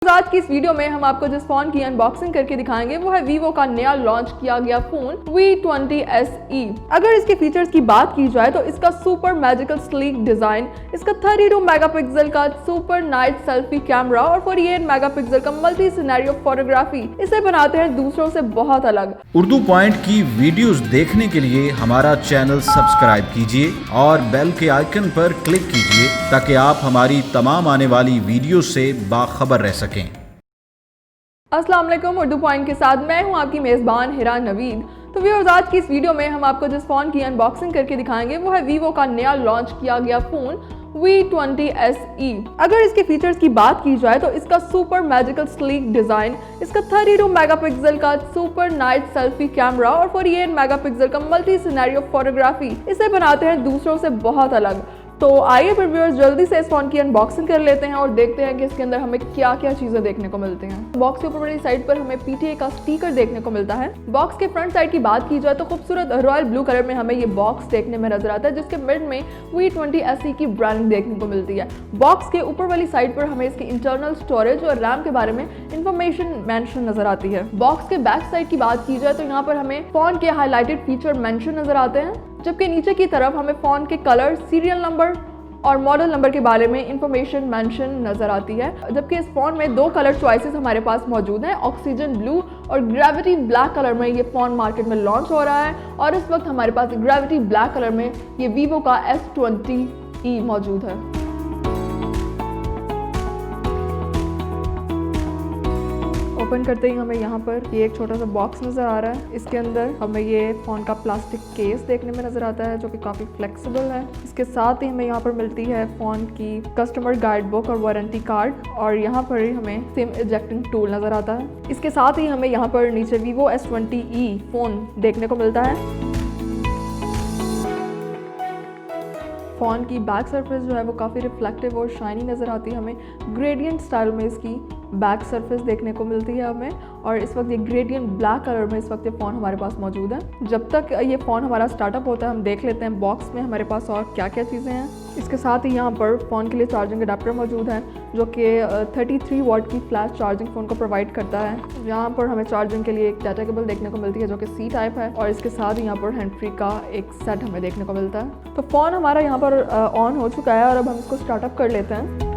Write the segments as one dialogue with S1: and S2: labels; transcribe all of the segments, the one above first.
S1: आज की इस वीडियो में हम आपको जिस फोन की अनबॉक्सिंग करके दिखाएंगे वो है वीवो का नया लॉन्च किया गया फोन V20 SE। अगर इसके फीचर्स की बात की जाए तो इसका सुपर मैजिकल स्लीक डिजाइन, इसका 32 मेगापिक्सल का सुपर नाइट सेल्फी कैमरा और 48 मेगापिक्सल का मल्टी सिनेरियो फोटोग्राफी इसे बनाते हैं दूसरों से बहुत अलग।
S2: उर्दू पॉइंट की वीडियोस देखने के लिए हमारा चैनल सब्सक्राइब कीजिए और बेल के आइकन पर क्लिक कीजिए ताकि आप हमारी तमाम आने वाली वीडियो से बाखबर रह सकें।
S1: अस्सलाम वालेकुम, उर्दू पॉइंट के साथ मैं हूं आपकी मेज़बान हिरा नवीद। तो व्यूअर्स, आज की इस वीडियो में हम आपको जिस फ़ोन की अनबॉक्सिंग करके दिखाएंगे वो है वीवो का नया लॉन्च किया गया फ़ोन V20 SE। अगर इसके फीचर्स की बात की जाए तो इसका सुपर मैजिकल स्लीक डिज़ाइन, इसका 32 मेगापिक्सल का सुपर नाइट सेल्फी कैमरा और 48 मेगापिक्सल का मल्टी सिनेरियो फोटोग्राफी इसे बनाते हैं दूसरों से बहुत अलग। तो आइए फिर व्यूअर्स जल्दी से इस फोन की अनबॉक्सिंग कर लेते हैं और देखते हैं कि इसके अंदर हमें क्या क्या चीजें देखने को मिलती हैं। बॉक्स के ऊपर वाली साइड पर हमें PTA का स्टिकर देखने को मिलता है। बॉक्स के फ्रंट साइड की बात की जाए तो खूबसूरत रॉयल ब्लू कलर में हमें ये बॉक्स देखने में नजर आता है, जिसके मिड में V20 SE की ब्रांडिंग देखने को मिलती है। बॉक्स के ऊपर वाली साइड पर हमें इसकी इंटरनल स्टोरेज और रैम के बारे में इंफॉर्मेशन मेंशन नजर आती है। बॉक्स के बैक साइड की बात की जाए तो यहाँ पर हमें फोन के हाईलाइटेड फीचर मेंशन नजर आते हैं, जबकि नीचे की तरफ हमें फोन के कलर, सीरियल नंबर और मॉडल नंबर के बारे में इंफॉर्मेशन मेंशन नजर आती है। जबकि इस फोन में दो कलर चॉइसेस हमारे पास मौजूद हैं, ऑक्सीजन ब्लू और ग्रेविटी ब्लैक कलर में ये फोन मार्केट में लॉन्च हो रहा है और इस वक्त हमारे पास ग्रेविटी ब्लैक कलर में ये वीवो का S20e मौजूद है। ओपन करते ही हमें यहाँ पर ये एक छोटा सा बॉक्स नज़र आ रहा है। इसके अंदर हमें ये फ़ोन का प्लास्टिक केस देखने में नज़र आता है जो कि काफ़ी फ्लेक्सिबल है। इसके साथ ही हमें यहाँ पर मिलती है फ़ोन की कस्टमर गाइड बुक और वारंटी कार्ड और यहाँ पर ही हमें सिम इजेक्टिंग टूल नज़र आता है। इसके साथ ही हमें यहाँ पर नीचे वीवो S20e फ़ोन देखने को मिलता है। फ़ोन की बैक सरफेस जो है वो काफ़ी रिफ्लेक्टिव और शाइनी नज़र आती है। हमें ग्रेडियंट स्टाइल में इसकी बैक सरफेस देखने को मिलती है हमें, और इस वक्त ये ग्रेडियंट ब्लैक कलर में इस वक्त ये फ़ोन हमारे पास मौजूद है। जब तक ये फ़ोन हमारा स्टार्टअप होता है हम देख लेते हैं बॉक्स में हमारे पास और क्या क्या चीज़ें हैं। इसके साथ ही यहाँ पर फ़ोन के लिए चार्जिंग अडेप्टर मौजूद है जो कि 33 वाट की फ्लैश चार्जिंग फ़ोन को प्रोवाइड करता है। यहाँ पर हमें चार्जिंग के लिए एक डाटा केबल देखने को मिलती है जो कि C टाइप है, और इसके साथ ही यहाँ पर हैंड फ्री का एक सेट हमें देखने को मिलता है। तो फ़ोन हमारा यहाँ पर ऑन हो चुका है और अब हम इसको स्टार्टअप कर लेते हैं।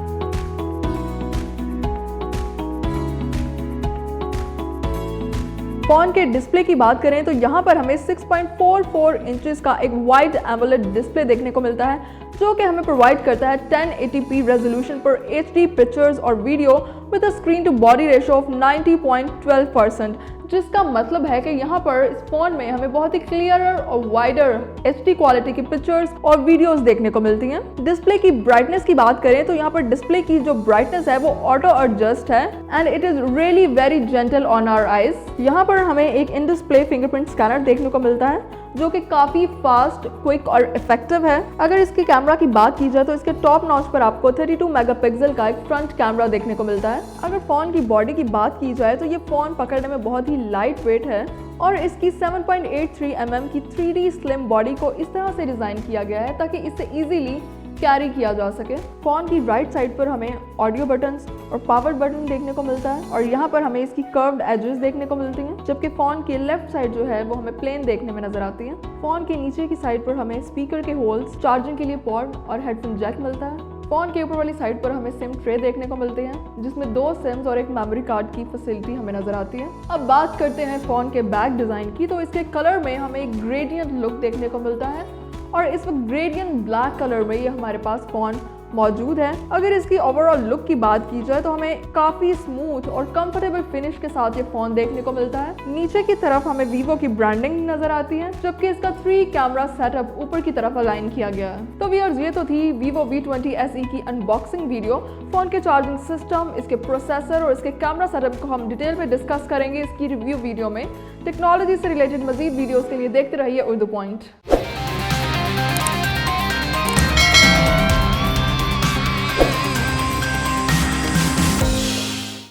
S1: फ़ोन के डिस्प्ले की बात करें तो यहाँ पर हमें 6.44 इंचेस का एक वाइड एमोलेड डिस्प्ले देखने को मिलता है जो कि हमें प्रोवाइड करता है 1080p रेजोल्यूशन पर HD पिक्चर्स और video with a screen to body ratio of 90.12%, जिसका मतलब है कि यहाँ पर इस फोन में हमें बहुत ही क्लियर और वाइडर HD क्वालिटी की पिक्चर्स और वीडियोस देखने को मिलती हैं। डिस्प्ले की ब्राइटनेस की बात करें तो यहाँ पर डिस्प्ले की जो ब्राइटनेस है वो ऑटो एडजस्ट है and it is really very gentle on our eyes. यहाँ पर हमें एक इन डिस्प्ले फिंगरप्रिंट स्कैनर देखने को मिलता है जो कि काफ़ी फास्ट, क्विक और इफेक्टिव है। अगर इसके कैमरा की बात की जाए तो इसके टॉप नॉच पर आपको 32 मेगापिक्सल का एक फ्रंट कैमरा देखने को मिलता है। अगर फ़ोन की बॉडी की बात की जाए तो ये फ़ोन पकड़ने में बहुत ही लाइट वेट है और इसकी 7.83 mm की 3D स्लिम बॉडी को इस तरह से डिज़ाइन किया गया है ताकि इसे ईजीली कैरी किया जा सके। फ़ोन की राइट साइड पर हमें ऑडियो बटन्स और पावर बटन देखने को मिलता है और यहाँ पर हमें इसकी कर्व्ड एजेस देखने को मिलती हैं, जबकि फ़ोन की लेफ्ट साइड जो है वो हमें प्लेन देखने में नजर आती है। फ़ोन के नीचे की साइड पर हमें स्पीकर के होल्स, चार्जिंग के लिए पोर्ट और हेडफोन जैक मिलता है। फ़ोन के ऊपर वाली साइड पर हमें सिम ट्रे देखने को मिलते हैं जिसमें 2 सिम्स और एक मेमोरी कार्ड की फैसिलिटी हमें नजर आती है। अब बात करते हैं फ़ोन के बैक डिज़ाइन की, तो इसके कलर में हमें एक ग्रेडियंट लुक देखने को मिलता है और इस वक्त ग्रेडियंट ब्लैक कलर में ये हमारे पास फ़ोन मौजूद है। अगर इसकी ओवरऑल लुक की बात की जाए तो हमें काफ़ी स्मूथ और कंफर्टेबल फिनिश के साथ ये फ़ोन देखने को मिलता है। नीचे की तरफ हमें वीवो की ब्रांडिंग नज़र आती है, जबकि इसका 3 कैमरा सेटअप ऊपर की तरफ अलाइन किया गया है। तो व्यूअर्स, ये तो थी वीवो V20 SE की अनबॉक्सिंग वीडियो। फ़ोन के चार्जिंग सिस्टम, इसके प्रोसेसर और इसके कैमरा सेटअप को हम डिटेल में डिस्कस करेंगे इसकी रिव्यू वीडियो में। टेक्नोलॉजी से रिलेटेड मजीद वीडियोज़ के लिए देखते रहिए उर्दू पॉइंट।